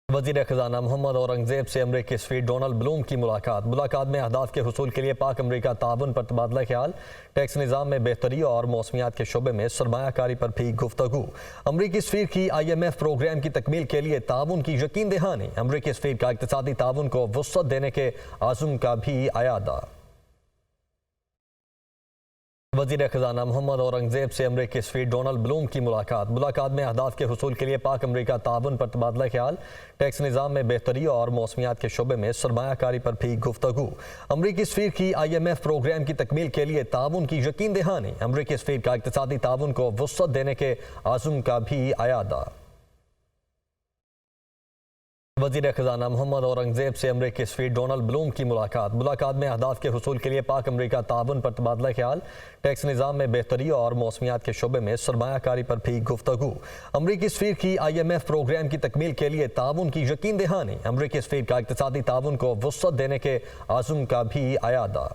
वज़ीर ख़ज़ाना मोहम्मद औरंगज़ेब से अमरीकी सफ़ीर डोनाल्ड ब्लूम की मुलाकात में अहदाफ के हुसूल के लिए पाक अमरीका ताउन पर तबादला ख्याल, टैक्स निज़ाम में बेहतरी और मौसमियात के शोबे में सरमायाकारी पर भी गुफ्तगू। अमरीकी सफ़ीर की IMF प्रोग्राम की तकमील के लिए ताउन की यकीन दहानी। अमरीकी सफ़ीर का इक़्तिसादी ताउन को वुसअत देने के आज़म का भी अयादा। वज़ीर ख़ज़ाना मोहम्मद औरंगज़ेब से अमरीकी सफ़ीर डोनाल्ड ब्लूम की मुलाकात में अहदाफ के हुसूल के लिए पाक अमरीका ताउन पर तबादला ख्याल, टैक्स निज़ाम में बेहतरी और मौसमियात के शोबे में सरमायाकारी पर भी गुफ्तगू। अमरीकी सफ़ीर की IMF प्रोग्राम की तकमील के लिए ताउन की यकीन दहानी। अमरीकी सफ़ीर का इक़्तिसादी ताउन को वुसअत देने के आज़म का भी अयादा। वज़ीर ख़ज़ाना मोहम्मद औरंगज़ेब से अमरीकी सफ़ीर डोनाल्ड ब्लूम की मुलाकात में अहदाफ के हुसूल के लिए पाक अमरीका ताउन पर तबादला ख्याल, टैक्स निज़ाम में बेहतरी और मौसमियात के शोबे में सरमायाकारी पर भी गुफ्तगू। अमरीकी सफ़ीर की IMF प्रोग्राम की तकमील के लिए ताउन की यकीन दहानी। अमरीकी सफ़ीर का इक़्तिसादी ताउन को वुसअत देने के आज़म का भी अयादा।